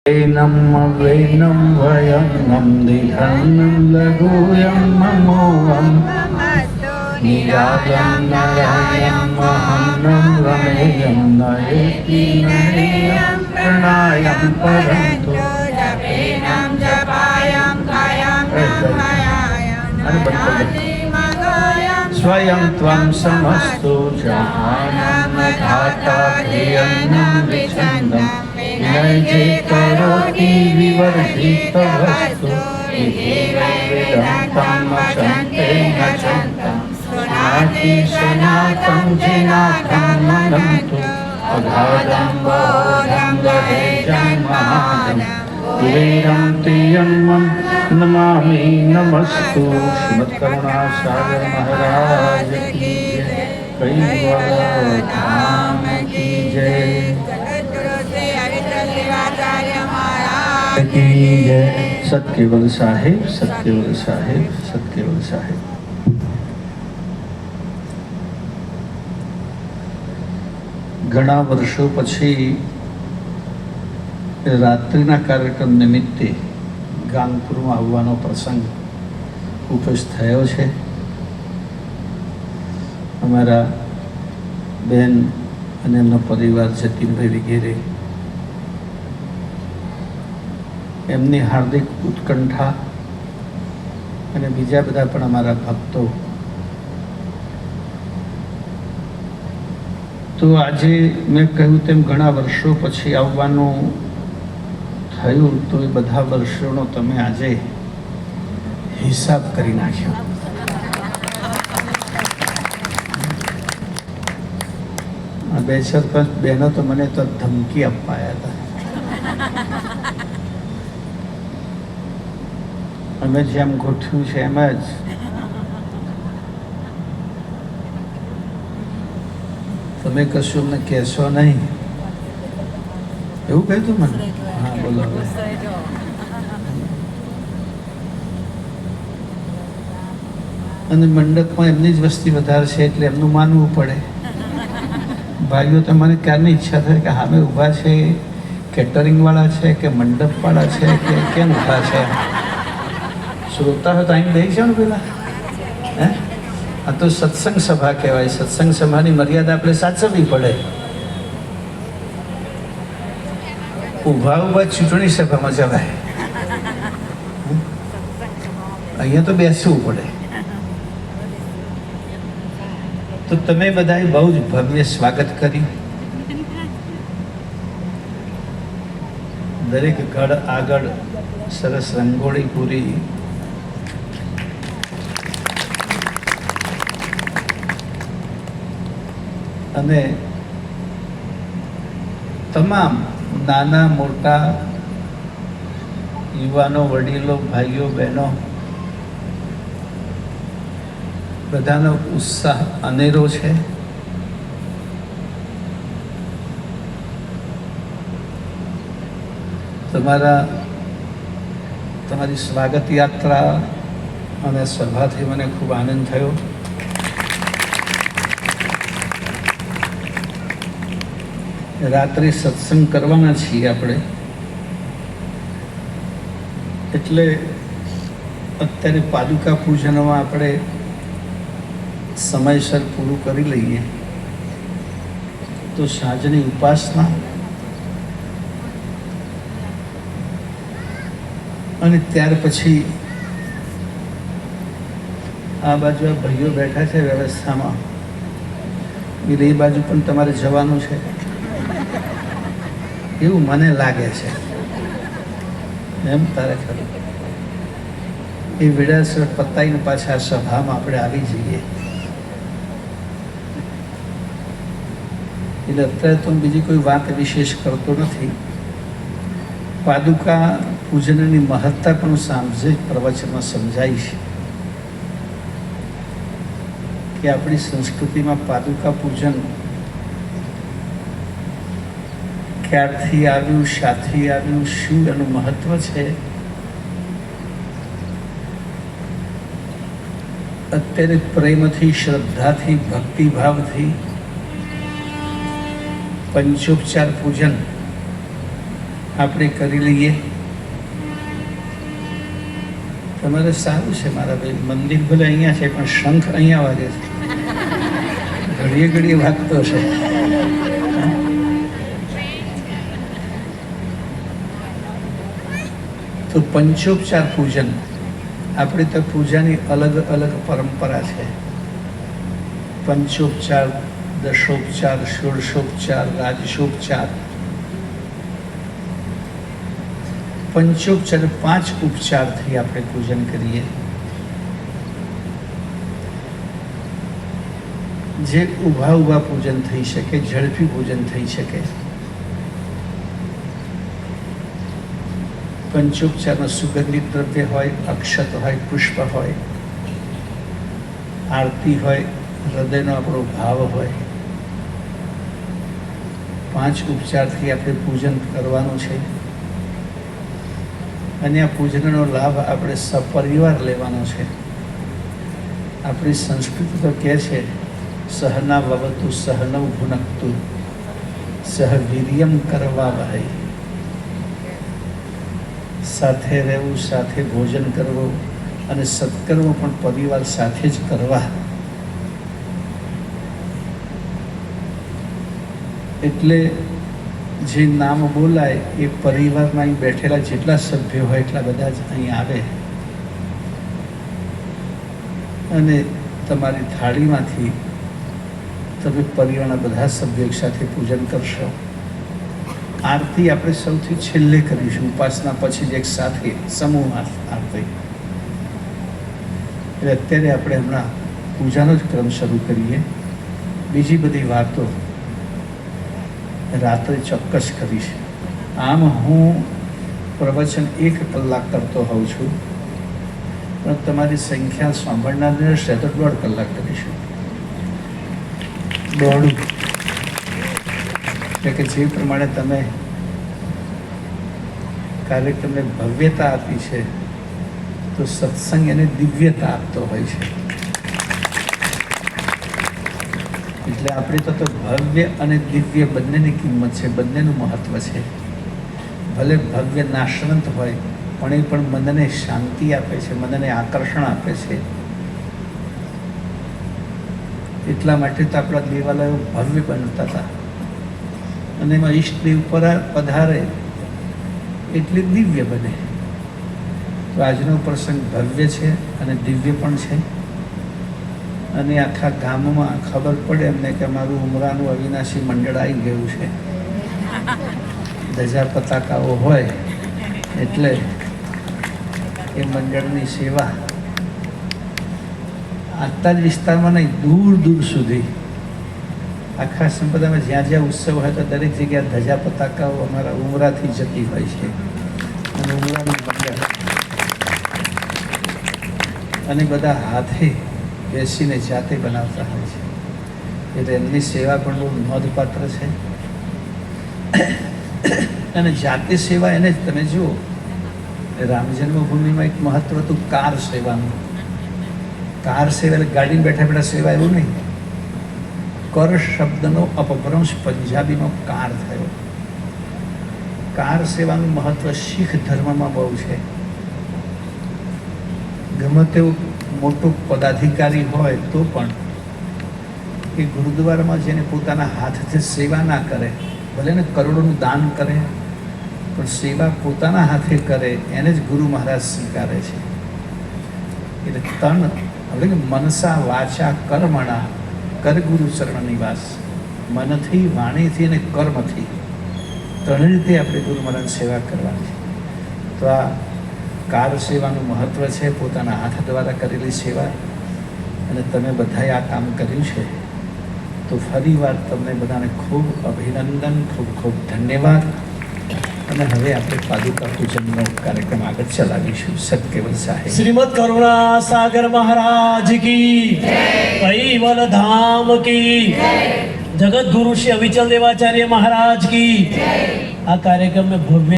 वेनं वयं दिघन्नं लघुयं ममोऽहं निरालं नरायं महन्नं रमेयं नयेति नरेयं प्रणायं परन्तु जपेनं जपायं कायं स्वयं त्वं समस्तु जहानं धाता ध्येयन्नं विच्छन्दं नैजे करोति विवर्धितवस्तु इति वेदान्तं अचन्ते नचन्तं स्नाति सनातं जिनाथं मनन्तु अगाधं बोधं दहेजं महादं वेदं तियन्मं नमामि नमस्तु। श्रीमद्करुणासागर महाराज की जय, कैवल्य धाम की जय की जय। सत्यवल साहेब, सत्यवल साहेब, सत्यवल साहेब। ઘણા વર્ષો પછી રાત્રિના કાર્યક્રમ નિમિત્તે ગાંગપુરમાં આવવાનો પ્રસંગ ઉપસ્થિત થયો છે. અમારા બેન અને એમનો પરિવાર જતીનભાઈ વગેરે એમની હાર્દિક ઉત્કંઠા અને બીજા બધા પણ અમારા ભક્તો. તો આજે મેં કહ્યું તેમ ઘણા વર્ષો પછી આવવાનું થયું, તો એ બધા વર્ષોનો તમે આજે હિસાબ કરી નાખ્યો. આ 2-4-5 બહેનો તો મને તો ધમકી અપાયા હતા. અમે જેમ ગોઠવ્યું છે એમ જ તમે કશું અમને કહેશો નહીં, એવું કહ્યું તું મને? હા, બોલો. અને મંડપમાં એમની જ વસ્તી વધારે છે એટલે એમનું માનવું પડે. ભાઈઓ, તમારે ક્યારની ઈચ્છા થાય કે સામે ઊભા છે કેટરિંગવાળા છે કે મંડપવાળા છે કે કેમ ઊભા છે? શ્રોતા હોય તો અહીં બેસી જાઓ ને પેલા. હે, આ તો સત્સંગ સભા કહેવાય. સત્સંગ સભાની મર્યાદા આપણે સાચવવી પડે. ઊભા ચૂંટણી સભામાં જવાય, અહીંયા તો બેસવું પડે. તો તમે બધાએ બહુ જ ભવ્ય સ્વાગત કર્યું. દરેક ઘર આગળ સરસ રંગોળી પૂરી, અને તમામ નાના મોટા યુવાનો, વડીલો, ભાઈઓ, બહેનો બધાનો ઉત્સાહ અનેરો છે. તમારી સ્વાગત યાત્રા અને સભાથી મને ખૂબ આનંદ થયો. રાત્રે સત્સંગ કરવાના છીએ આપણે, એટલે અત્યારે પાદુકા પૂજનમાં આપણે સમયસર પૂરું કરી લઈએ તો સાંજની ઉપાસના અને ત્યાર પછી આ બાજુ આ ભાઈઓ બેઠા છે વ્યવસ્થામાં, એ બાજુ પણ તમારે જવાનું છે એવું મને લાગે છે. એમ તારે ખરું એ વિડાસર પતાઈને પાછા સભામાં આપણે આવી જઈએ. એટલે અત્યારે તો બીજી કોઈ વાત વિશેષ કરતો નથી. પાદુકા પૂજનની મહત્તા પણ સાંજે પ્રવચનમાં સમજાય છે કે આપણી સંસ્કૃતિમાં પાદુકા પૂજન ક્યારથી આવ્યું, શાથી આવ્યું, શું એનું મહત્વ છે. અત્યારે પ્રેમથી, શ્રદ્ધાથી, ભક્તિભાવથી પંચોપચાર પૂજન આપણે કરી લઈએ. તમારે સારું છે મારા ભાઈ, મંદિર ભલે અહીંયા છે પણ શંખ અહીંયા વાગે છે, ઘડીએ ઘડીએ વાગતો છે. તો પંચોપચાર પૂજન, આપણે તો પૂજાની અલગ અલગ પરંપરા છે. પંચોપચાર, દશોપચાર, ષોડશોપચાર, રાજસોપચાર. પંચોપચાર 5 ઉપચારથી આપણે પૂજન કરીએ. જે ઊભા ઊભા પૂજન થઈ શકે, ઝડપી પૂજન થઈ શકે. પંચોપચારમાં સુગંધિત દ્રવ્ય હોય, અક્ષત હોય, પુષ્પ હોય, આરતી હોય, હૃદયનો આપણો ભાવ હોય. 5 ઉપચારથી આપણે પૂજન કરવાનું છે. અને આ પૂજનનો લાભ આપણે સપરિવાર લેવાનો છે. આપણી સંસ્કૃતિ તો કહે છે સહના ભવતુ સહનૌ ભુનક્તુ સહ વીર્યમ કરવા વહૈ. સાથે રહેવું, સાથે ભોજન કરવું અને સત્કર્મ પણ પરિવાર સાથે જ કરવા. એટલે જે નામ બોલાય એ પરિવારમાં અહીં બેઠેલા જેટલા સભ્યો હોય એટલા બધા જ અહીં આવે અને તમારી થાળીમાંથી તમે પરિવારના બધા સભ્યો સાથે પૂજન કરશો. આરતી આપણે સૌથી છેલ્લે કરીશું, ઉપાસના પછી જ એક સાથે સમૂહ આરતી. એટલે અત્યારે આપણે હમણાં પૂજાનો જ ક્રમ શરૂ કરીએ. બીજી બધી વાતો રાત્રે ચોક્કસ કરીશ. આમ હું પ્રવચન 1 કલાક કરતો હોઉં છું, પણ તમારી સંખ્યા સાંભળનારને રહેશે તો 1.5 કલાક કરીશું. દોડું એટલે કે જે પ્રમાણે તમે કાર્યક્રમને ભવ્યતા આપી છે તો સત્સંગ એને દિવ્યતા આપતો હોય છે. એટલે આપણે તો ભવ્ય અને દિવ્ય બંનેની કિંમત છે, બંનેનું મહત્વ છે. ભલે ભવ્ય નાશવંત હોય પણ એ પણ મનને શાંતિ આપે છે, મનને આકર્ષણ આપે છે. એટલા માટે તો આપણા દેવાલયો ભવ્ય બનતા હતા અને એમાં ઈષ્ટદેવ પધારે એટલે દિવ્ય બને. તો આજનો પ્રસંગ ભવ્ય છે અને દિવ્ય પણ છે. અને આખા ગામમાં ખબર પડે એમને કે અમારું ઉમરાનું અવિનાશી મંડળ આવી ગયું છે. ધજા પતાકાઓ હોય એટલે એ મંડળની સેવા આટલા જ વિસ્તારમાં નહીં, દૂર દૂર સુધી આખા સંપ્રદાયમાં જ્યાં જ્યાં ઉત્સવ હોય તો દરેક જગ્યાએ ધજા પતાકાઓ અમારા ઉમરાથી જતી હોય છે. અને ઉમરાનું મંડળ અને બધા હાથે બેસીને જાતે બનાવતા હોય છે. એટલે એમની સેવા પણ બહુ નોંધપાત્ર છે. અને જાતે સેવા એને જ તમે જુઓ, રામ જન્મભૂમિમાં એક મહત્વ હતું કાર સેવાનું. કાર સેવા એટલે ગાડીમાં બેઠા બેઠા સેવા એવું નહીં. કર શબ્દનો અપભ્રંશ પંજાબીમાં કાર થયો. કાર સેવાનું મહત્વ શીખ ધર્મમાં બહુ છે. ગમે તેવું મોટો પદાધિકારી હોય તો પણ એ ગુરુદ્વારામાં જેને પોતાના હાથથી સેવા ના કરે, ભલે ને કરોડોનું દાન કરે, પણ સેવા પોતાના હાથે કરે એને જ ગુરુ મહારાજ સ્વીકારે છે. એટલે તન એટલે કે મનસા વાચા કર્મણા કર ગુરુ ચરણ નિવાસ. મનથી, વાણીથી અને કર્મથી ત્રણ રીતે આપણે ગુરુ મહારાજ સેવા કરવાની છે. તો આ કાર સેવાનું મહત્વ છે, પોતાના હાથ દ્વારા કરેલી સેવા. અને તમે બધાએ આ કામ કર્યું છે તો ફરીવાર તમને બધાને ખૂબ અભિનંદન, ખૂબ ખૂબ ધન્યવાદ. અને હવે આપણે પાદુકા પૂજનનો કાર્યક્રમ આગળ ચલાવીશું. સત્કેવલ સાહેબ શ્રીમદ કરુણા સાગર મહારાજ કી કૈવલ ધામ કી જગત ગુરુ શ્રી અવિચલ દેવાચાર્ય महाराज की આ કાર્યક્રમ में भव्य